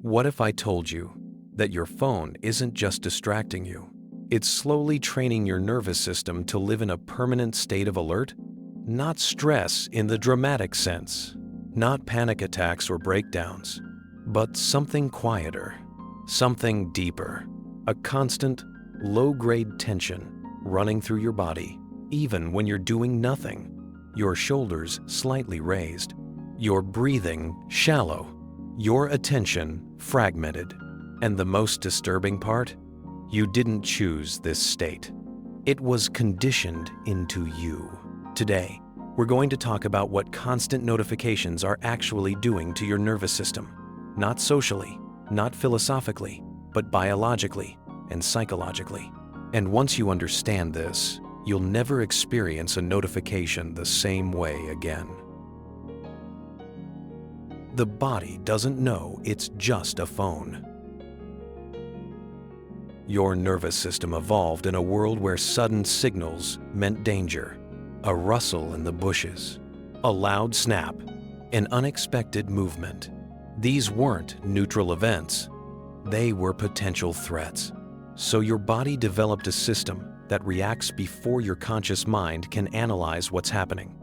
What if I told you that your phone isn't just distracting you? It's slowly training your nervous system to live in a permanent state of alert? Not stress in the dramatic sense, not panic attacks or breakdowns, but something quieter, something deeper, a constant, low-grade tension running through your body, even when you're doing nothing. Your shoulders slightly raised, your breathing shallow, your attention fragmented. And the most disturbing part? You didn't choose this state. It was conditioned into you. Today, we're going to talk about what constant notifications are actually doing to your nervous system. Not socially, not philosophically, but biologically and psychologically. And once you understand this, you'll never experience a notification the same way again. The body doesn't know it's just a phone. Your nervous system evolved in a world where sudden signals meant danger. A rustle in the bushes, a loud snap, an unexpected movement. These weren't neutral events. They were potential threats. So your body developed a system that reacts before your conscious mind can analyze what's happening.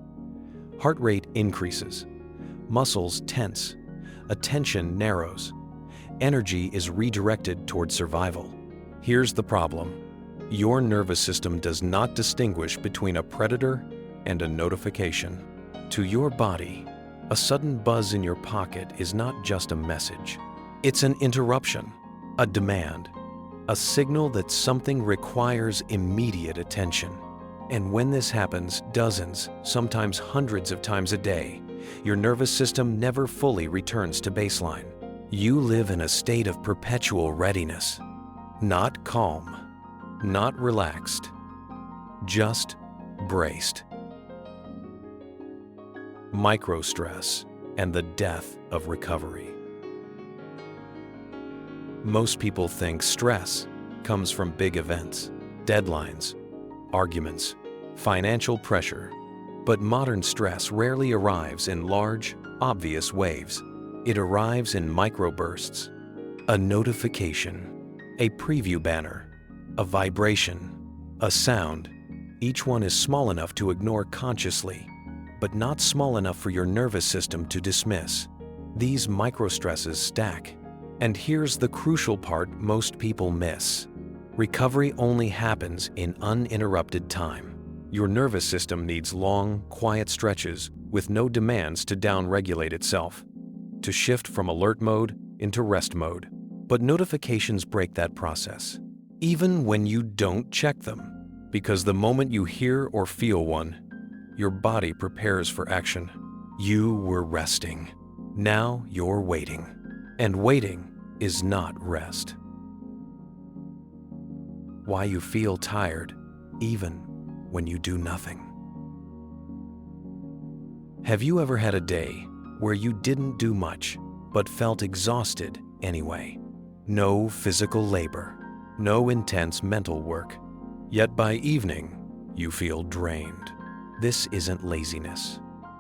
Heart rate increases, muscles tense, attention narrows, energy is redirected toward survival. Here's the problem. Your nervous system does not distinguish between a predator and a notification. To your body, a sudden buzz in your pocket is not just a message. It's an interruption, a demand, a signal that something requires immediate attention. And when this happens dozens, sometimes hundreds of times a day, your nervous system never fully returns to baseline. You live in a state of perpetual readiness. Not calm, not relaxed, just braced. Microstress and the death of recovery. Most people think stress comes from big events, deadlines, arguments, financial pressure. But modern stress rarely arrives in large, obvious waves. It arrives in microbursts. A notification, a preview banner, a vibration, a sound. Each one is small enough to ignore consciously, but not small enough for your nervous system to dismiss. These microstresses stack. And here's the crucial part most people miss. Recovery only happens in uninterrupted time. Your nervous system needs long, quiet stretches with no demands to downregulate itself, to shift from alert mode into rest mode. But notifications break that process, even when you don't check them, because the moment you hear or feel one, your body prepares for action. You were resting. Now you're waiting. And waiting is not rest. Why you feel tired, even when you do nothing. Have you ever had a day where you didn't do much, but felt exhausted anyway? No physical labor, no intense mental work, yet by evening, you feel drained. This isn't laziness,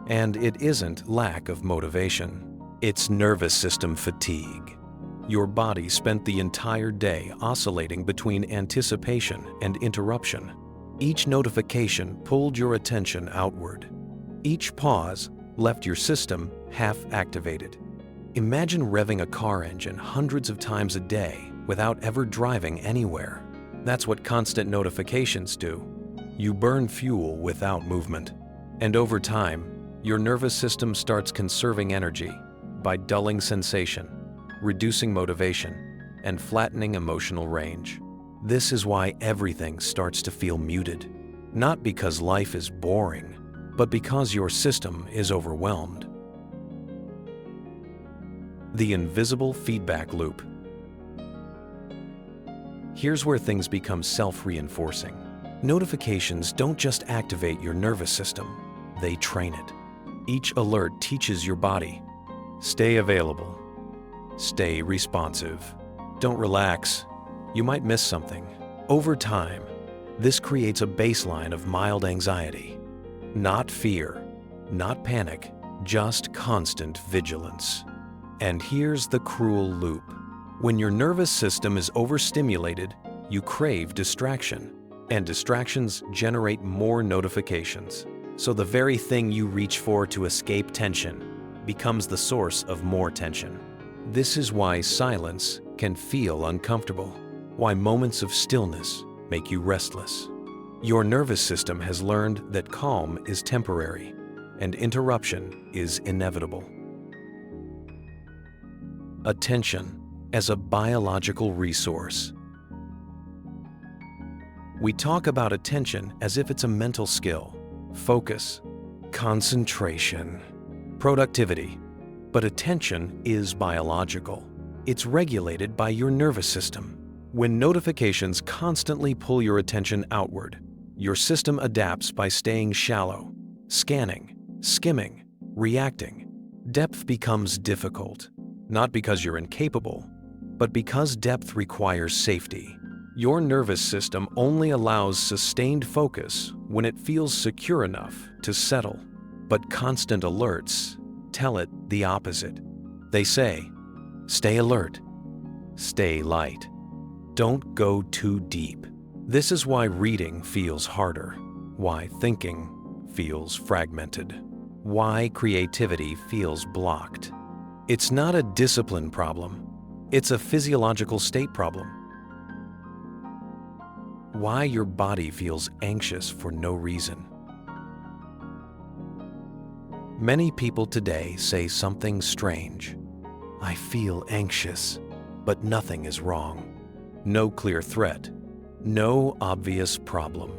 and it isn't lack of motivation. It's nervous system fatigue. Your body spent the entire day oscillating between anticipation and interruption. Each notification pulled your attention outward. Each pause left your system half-activated. Imagine revving a car engine hundreds of times a day without ever driving anywhere. That's what constant notifications do. You burn fuel without movement. And over time, your nervous system starts conserving energy by dulling sensation, reducing motivation, and flattening emotional range. This is why everything starts to feel muted. Not because life is boring, but because your system is overwhelmed. The invisible feedback loop. Here's where things become self-reinforcing. Notifications don't just activate your nervous system, they train it. Each alert teaches your body, stay available, stay responsive. Don't relax, you might miss something. Over time, this creates a baseline of mild anxiety. Not fear, not panic, just constant vigilance. And here's the cruel loop. When your nervous system is overstimulated, you crave distraction, and distractions generate more notifications. So the very thing you reach for to escape tension becomes the source of more tension. This is why silence can feel uncomfortable, why moments of stillness make you restless. Your nervous system has learned that calm is temporary and interruption is inevitable. Attention as a biological resource. We talk about attention as if it's a mental skill, focus, concentration, productivity. But attention is biological. It's regulated by your nervous system. When notifications constantly pull your attention outward, your system adapts by staying shallow, scanning, skimming, reacting. Depth becomes difficult, not because you're incapable, but because depth requires safety. Your nervous system only allows sustained focus when it feels secure enough to settle, but constant alerts tell it the opposite. They say, stay alert, stay light, don't go too deep. This is why reading feels harder, why thinking feels fragmented, why creativity feels blocked. It's not a discipline problem, it's a physiological state problem. Why your body feels anxious for no reason. Many people today say something strange. I feel anxious, but nothing is wrong. No clear threat, no obvious problem,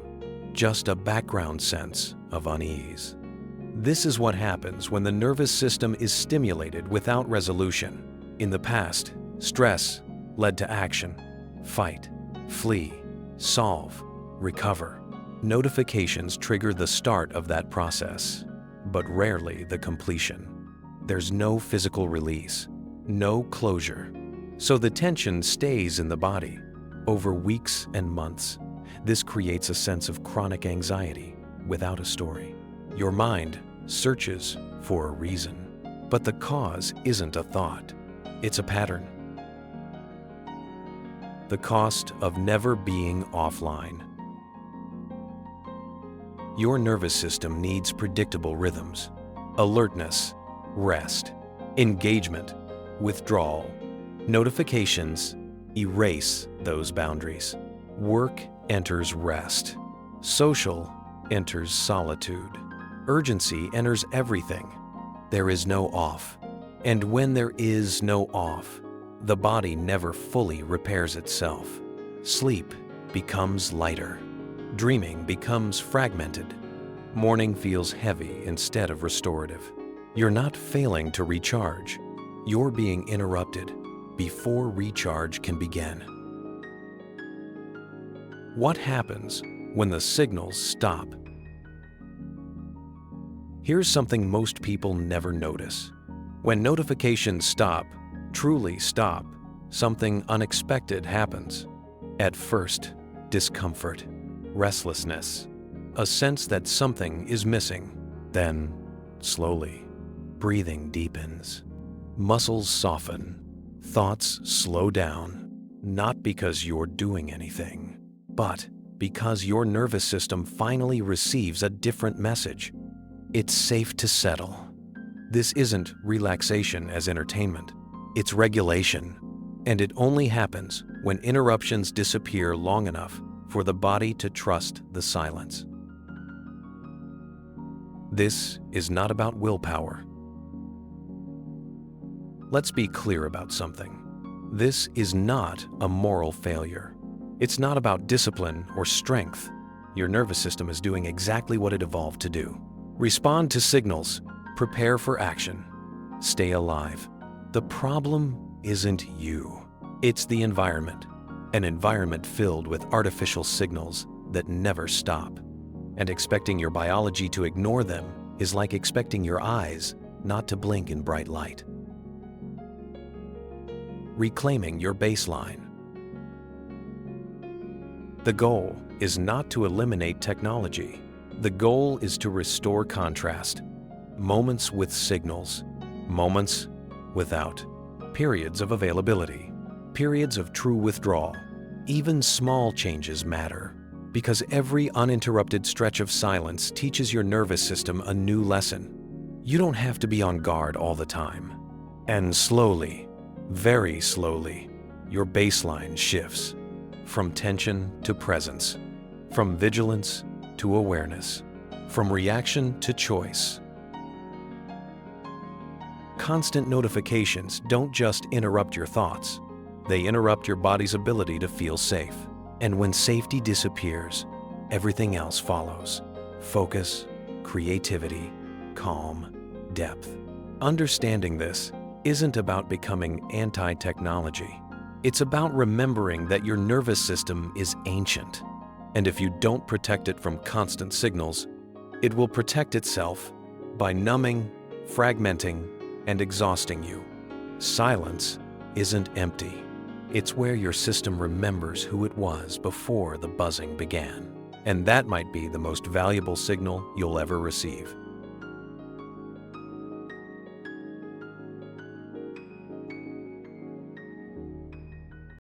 just a background sense of unease. This is what happens when the nervous system is stimulated without resolution. In the past, stress led to action, fight, flee, solve, recover. Notifications trigger the start of that process, but rarely the completion. There's no physical release, no closure. So the tension stays in the body over weeks and months. This creates a sense of chronic anxiety without a story. Your mind searches for a reason, but the cause isn't a thought, it's a pattern. The cost of never being offline. Your nervous system needs predictable rhythms, alertness, rest, engagement, withdrawal. Notifications erase those boundaries. Work enters rest. Social enters solitude. Urgency enters everything. There is no off. And when there is no off, the body never fully repairs itself. Sleep becomes lighter. Dreaming becomes fragmented. Morning feels heavy instead of restorative. You're not failing to recharge. You're being interrupted before recharge can begin. What happens when the signals stop? Here's something most people never notice. When notifications stop, truly stop, something unexpected happens. At first, discomfort, restlessness, a sense that something is missing. Then, slowly, breathing deepens. Muscles soften. Thoughts slow down. Not because you're doing anything, but because your nervous system finally receives a different message. It's safe to settle. This isn't relaxation as entertainment. It's regulation. And it only happens when interruptions disappear long enough for the body to trust the silence. This is not about willpower. Let's be clear about something. This is not a moral failure. It's not about discipline or strength. Your nervous system is doing exactly what it evolved to do. Respond to signals, prepare for action, stay alive. The problem isn't you. It's the environment. An environment filled with artificial signals that never stop. And expecting your biology to ignore them is like expecting your eyes not to blink in bright light. Reclaiming your baseline. The goal is not to eliminate technology. The goal is to restore contrast. Moments with signals, moments without. periods of availability, periods of true withdrawal. Even small changes matter, because every uninterrupted stretch of silence teaches your nervous system a new lesson. You don't have to be on guard all the time. And slowly, very slowly, your baseline shifts from tension to presence, from vigilance to awareness, from reaction to choice. Constant notifications don't just interrupt your thoughts, they interrupt your body's ability to feel safe. And when safety disappears, everything else follows. Focus, creativity, calm, depth. Understanding this isn't about becoming anti-technology. It's about remembering that your nervous system is ancient. And if you don't protect it from constant signals, it will protect itself by numbing, fragmenting, and exhausting you. Silence isn't empty. It's where your system remembers who it was before the buzzing began. And that might be the most valuable signal you'll ever receive.